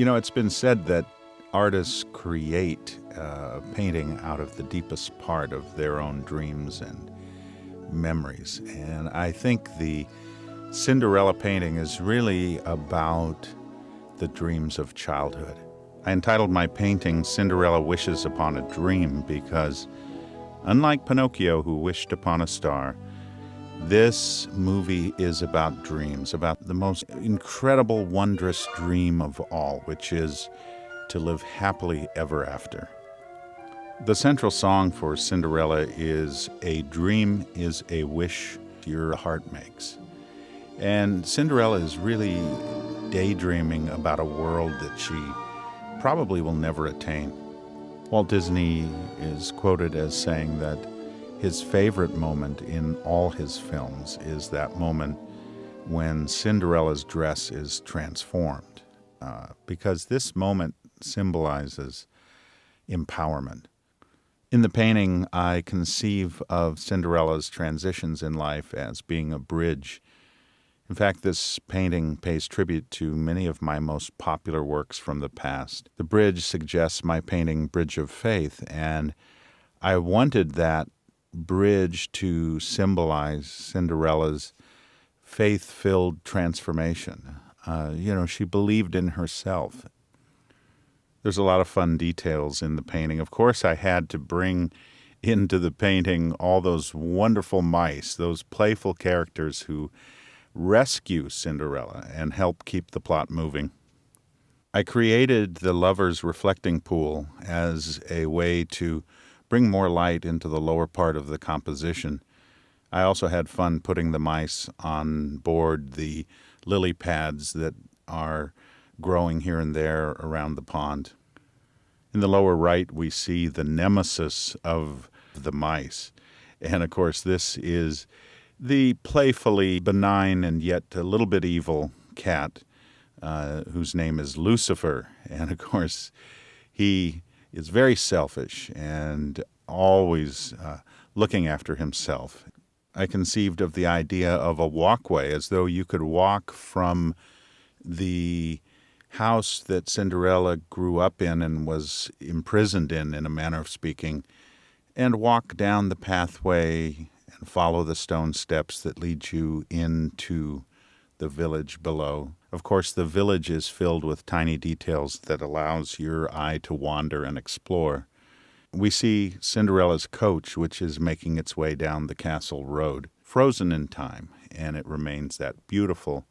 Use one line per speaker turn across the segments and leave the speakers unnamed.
It's been said that artists create a painting out of the deepest part of their own dreams and memories. And I think the Cinderella painting is really about the dreams of childhood. I entitled my painting Cinderella Wishes Upon a Dream because, unlike Pinocchio, who wished upon a star, this movie is about dreams, about the most incredible, wondrous dream of all, which is to live happily ever after. The central song for Cinderella is "A dream is a wish your heart makes." And Cinderella is really daydreaming about a world that she probably will never attain. Walt Disney is quoted as saying that his favorite moment in all his films is that moment when Cinderella's dress is transformed, because this moment symbolizes empowerment. In the painting, I conceive of Cinderella's transitions in life as being a bridge. In fact, this painting pays tribute to many of my most popular works from the past. The bridge suggests my painting Bridge of Faith, and I wanted that bridge to symbolize Cinderella's faith-filled transformation. She believed in herself. There's a lot of fun details in the painting. Of course, I had to bring into the painting all those wonderful mice, those playful characters who rescue Cinderella and help keep the plot moving. I created the lover's reflecting pool as a way to bring more light into the lower part of the composition. I also had fun putting the mice on board the lily pads that are growing here and there around the pond. In the lower right, we see the nemesis of the mice. And of course, this is the playfully benign and yet a little bit evil cat, whose name is Lucifer. And of course, he is very selfish and always looking after himself. I conceived of the idea of a walkway, as though you could walk from the house that Cinderella grew up in and was imprisoned in a manner of speaking, and walk down the pathway and follow the stone steps that lead you into the village below. Of course, the village is filled with tiny details that allows your eye to wander and explore. We see Cinderella's coach, which is making its way down the castle road, frozen in time, and it remains that beautiful,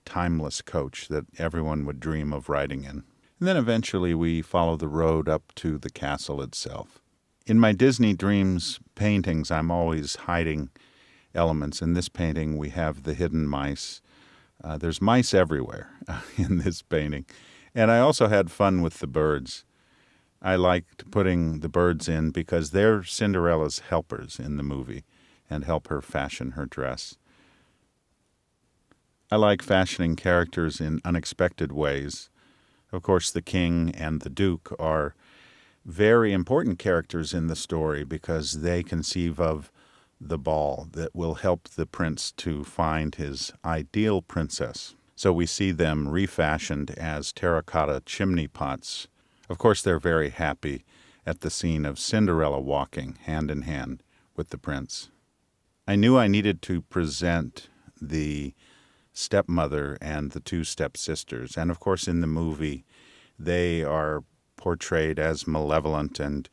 timeless coach that everyone would dream of riding in. And then eventually we follow the road up to the castle itself. In my Disney Dreams paintings, I'm always hiding elements. In this painting, we have the hidden mice. There's mice everywhere in this painting. And I also had fun with the birds. I liked putting the birds in because they're Cinderella's helpers in the movie and help her fashion her dress. I like fashioning characters in unexpected ways. Of course, the king and the duke are very important characters in the story because they conceive of the ball that will help the prince to find his ideal princess. So we see them refashioned as terracotta chimney pots. Of course, they're very happy at the scene of Cinderella walking hand in hand with the prince. I knew I needed to present the stepmother and the two stepsisters. And of course, in the movie, they are portrayed as malevolent and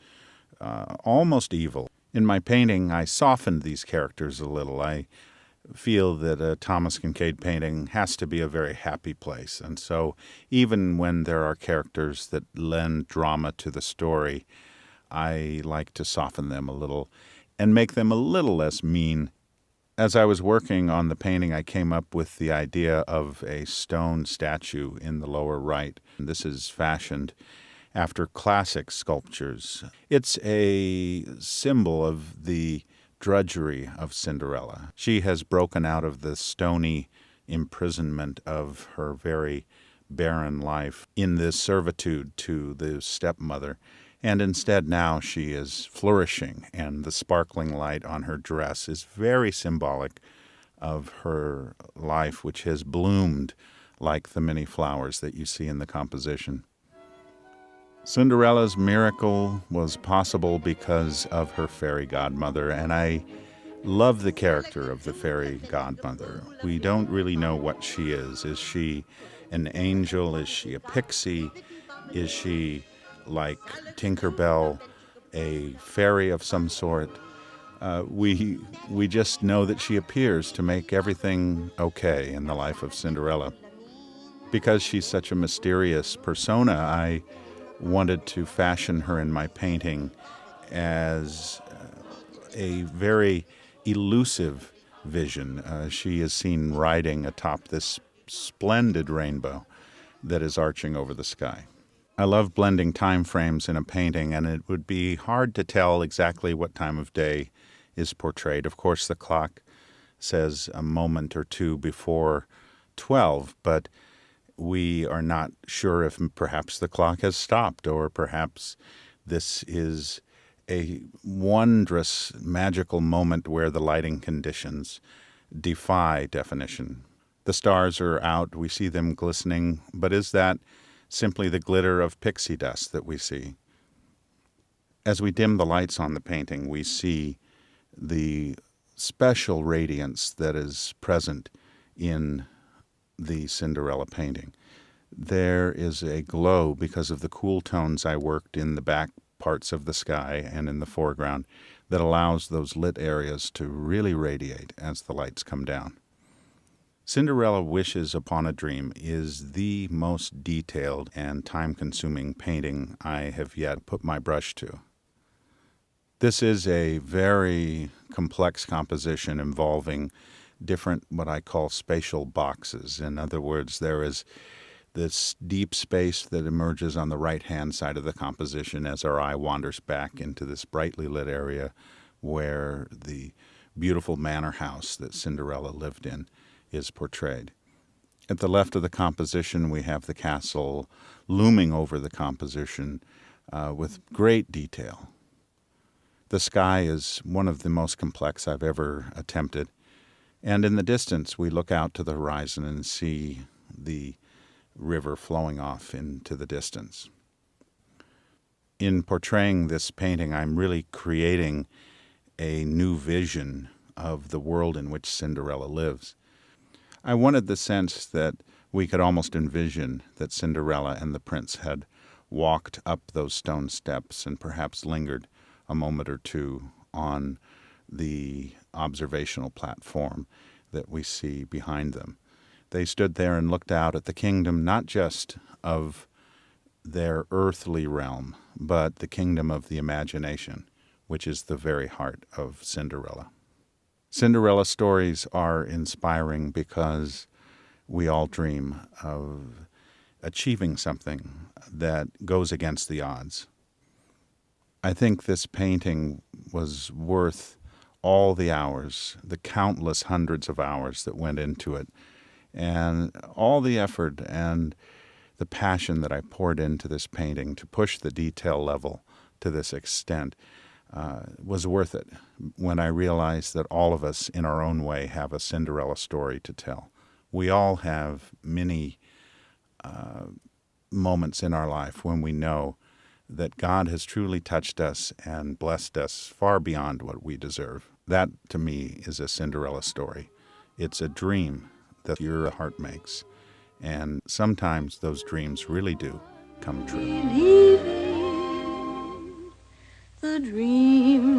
almost evil. In my painting, I softened these characters a little. I feel that a Thomas Kinkade painting has to be a very happy place. And so even when there are characters that lend drama to the story, I like to soften them a little and make them a little less mean. As I was working on the painting, I came up with the idea of a stone statue in the lower right. This is fashioned after classic sculptures. It's a symbol of the drudgery of Cinderella. She has broken out of the stony imprisonment of her very barren life in this servitude to the stepmother. And instead now she is flourishing, and the sparkling light on her dress is very symbolic of her life, which has bloomed like the many flowers that you see in the composition. Cinderella's miracle was possible because of her fairy godmother, and I love the character of the fairy godmother. We don't really know what she is. Is she an angel? Is she a pixie? Is she like Tinkerbell, a fairy of some sort? We just know that she appears to make everything okay in the life of Cinderella. Because she's such a mysterious persona, I wanted to fashion her in my painting as a very elusive vision. She is seen riding atop this splendid rainbow that is arching over the sky. I love blending time frames in a painting, and it would be hard to tell exactly what time of day is portrayed. Of course, the clock says a moment or two before 12, but we are not sure if perhaps the clock has stopped, or perhaps this is a wondrous, magical moment where the lighting conditions defy definition. The stars are out, we see them glistening, but is that simply the glitter of pixie dust that we see? As we dim the lights on the painting, we see the special radiance that is present in the Cinderella painting. There is a glow because of the cool tones I worked in the back parts of the sky and in the foreground that allows those lit areas to really radiate as the lights come down. Cinderella Wishes Upon a Dream is the most detailed and time-consuming painting I have yet put my brush to. This is a very complex composition involving different, what I call spatial boxes. In other words, there is this deep space that emerges on the right-hand side of the composition as our eye wanders back into this brightly lit area where the beautiful manor house that Cinderella lived in is portrayed. At the left of the composition, we have the castle looming over the composition with great detail. The sky is one of the most complex I've ever attempted. And in the distance, we look out to the horizon and see the river flowing off into the distance. In portraying this painting, I'm really creating a new vision of the world in which Cinderella lives. I wanted the sense that we could almost envision that Cinderella and the prince had walked up those stone steps and perhaps lingered a moment or two on the observational platform that we see behind them. They stood there and looked out at the kingdom, not just of their earthly realm, but the kingdom of the imagination, which is the very heart of Cinderella. Cinderella stories are inspiring because we all dream of achieving something that goes against the odds. I think this painting was worth all the hours, the countless hundreds of hours that went into it, and all the effort and the passion that I poured into this painting to push the detail level to this extent was worth it when I realized that all of us in our own way have a Cinderella story to tell. We all have many moments in our life when we know that God has truly touched us and blessed us far beyond what we deserve. That, to me, is a Cinderella story. It's a dream that your heart makes, and sometimes those dreams really do come true.
The dream